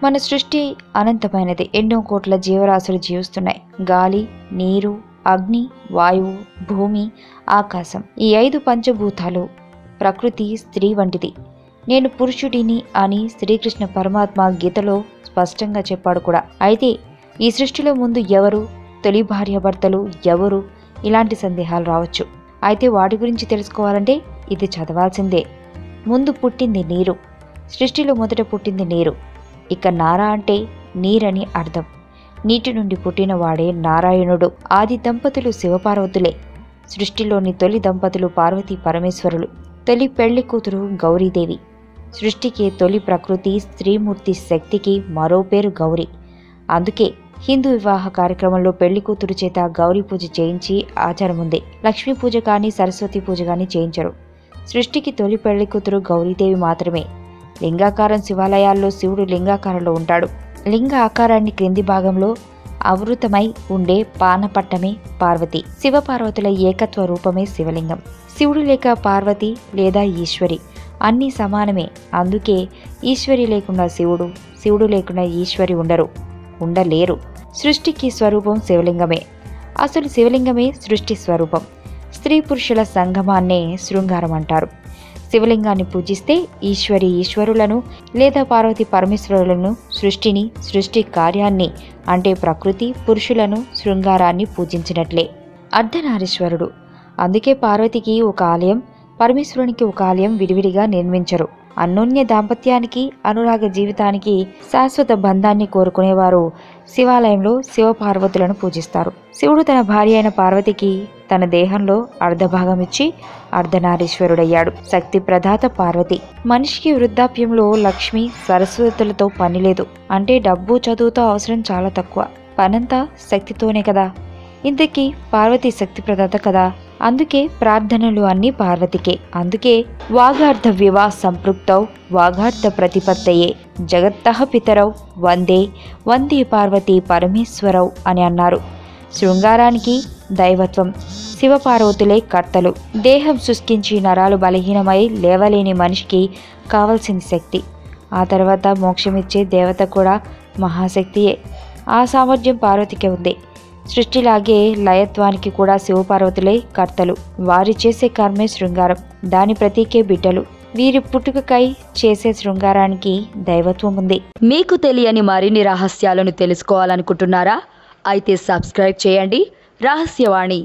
మన సృష్టి అనంతమైనది. ఎన్నో కోట్ల జీవరాశులు జీవిస్తున్నాయి. గాలి, నీరు, అగ్ని, వాయువు, భూమి, ఆకాశం, ఈ 5 పంచభూతాలు. ప్రకృతి స్త్రీ వంటిది. నేను పురుషుడిని అని శ్రీకృష్ణ పరమాత్మ గీతలో స్పష్టంగా చెప్పాడు కూడా. అయితే ఈ సృష్టిలో ముందు ఎవరు, తొలి భార్యాభర్తలు ఎవరు, ఇలాంటి సందేహాలు రావచ్చు. అయితే వాటి గురించి తెలుసుకోవాలంటే ఇది చదవాల్సిందే. ముందు పుట్టింది నీరు. సృష్టిలో మొదట పుట్టింది నీరు. ఇక నారా అంటే నీరని అర్థం. నీటి నుండి పుట్టిన వాడే నారాయణుడు. ఆది దంపతులు శివపార్వతులే. సృష్టిలోని తొలి దంపతులు పార్వతీ పరమేశ్వరులు. తొలి పెళ్లి కూతురు గౌరీదేవి. సృష్టికి తొలి ప్రకృతి స్త్రీమూర్తి శక్తికి మరో పేరు గౌరీ. అందుకే హిందూ వివాహ కార్యక్రమంలో పెళ్లి కూతురు చేత గౌరీ పూజ చేయించి ఆచారం ఉంది. లక్ష్మీ పూజ కానీ సరస్వతి పూజ కానీ చేయించరు. సృష్టికి తొలి పెళ్లి కూతురు గౌరీదేవి మాత్రమే. లింగాకారం శివాలయాల్లో శివుడు లింగాకారంలో ఉంటాడు. లింగ ఆకారాన్ని క్రింది భాగంలో ఆవృతమై ఉండే పానపట్టమే పార్వతి. శివపార్వతుల ఏకత్వ రూపమే శివలింగం. శివుడు లేక పార్వతి లేదా ఈశ్వరి అన్నీ సమానమే. అందుకే ఈశ్వరి లేకుండా శివుడు, శివుడు లేకుండా ఈశ్వరి ఉండలేరు. సృష్టికి స్వరూపం శివలింగమే. అసలు శివలింగమే సృష్టి స్వరూపం. స్త్రీ పురుషుల సంగమాన్నే శృంగారం అంటారు. శివలింగాన్ని పూజిస్తే ఈశ్వరులను లేదా పార్వతీ పరమేశ్వరులను, సృష్టిని, సృష్టి కార్యాన్ని అంటే ప్రకృతి, పురుషులను, శృంగారాన్ని పూజించినట్లే. అర్ధనారీశ్వరుడు. అందుకే పార్వతికి ఒక ఆలయం, పరమేశ్వరునికి ఒక ఆలయం విడివిడిగా నిర్మించరు. అన్యోన్య దాంపత్యానికి, అనురాగ జీవితానికి, శాశ్వత బంధాన్ని కోరుకునేవారు శివాలయంలో శివపార్వతులను పూజిస్తారు. శివుడు తన భార్య అయిన పార్వతికి తన దేహంలో అర్ధభాగం ఇచ్చి అర్ధనారీశ్వరుడయ్యాడు. శక్తి ప్రదాత పార్వతి. మనిషికి వృద్ధాప్యంలో లక్ష్మి, సరస్వతులతో పని లేదు. అంటే డబ్బు, చదువుతో అవసరం చాలా తక్కువ. పనంతా శక్తితోనే కదా. ఇంతకీ పార్వతి శక్తి ప్రదాత కదా. అందుకే ప్రార్థనలు అన్నీ పార్వతికే. అందుకే వాగార్థ వివా సంపృక్తౌ వాగార్థ ప్రతిపత్తయే జగత్తః పితరౌ వందే పార్వతీ పరమేశ్వరౌ అని అన్నారు. శృంగారానికి దైవత్వం. శివపార్వతులే కర్తలు. దేహం శుష్కించి నరాలు బలహీనమై లేవలేని మనిషికి కావలసింది శక్తి. ఆ తర్వాత మోక్షమిచ్చే దేవత కూడా మహాశక్తియే. ఆ సామర్థ్యం పార్వతికే ఉంది. సృష్టిలాగే లయత్వానికి కూడా శివపార్వతులే కర్తలు. వారి చేసే కర్మే శృంగారం. దాని ప్రతీకే బిడ్డలు. వీరి పుట్టుకకై చేసే శృంగారానికి దైవత్వం ఉంది. మీకు తెలియని మరిన్ని రహస్యాలను తెలుసుకోవాలనుకుంటున్నారా? అయితే సబ్స్క్రైబ్ చేయండి రహస్యవాణి.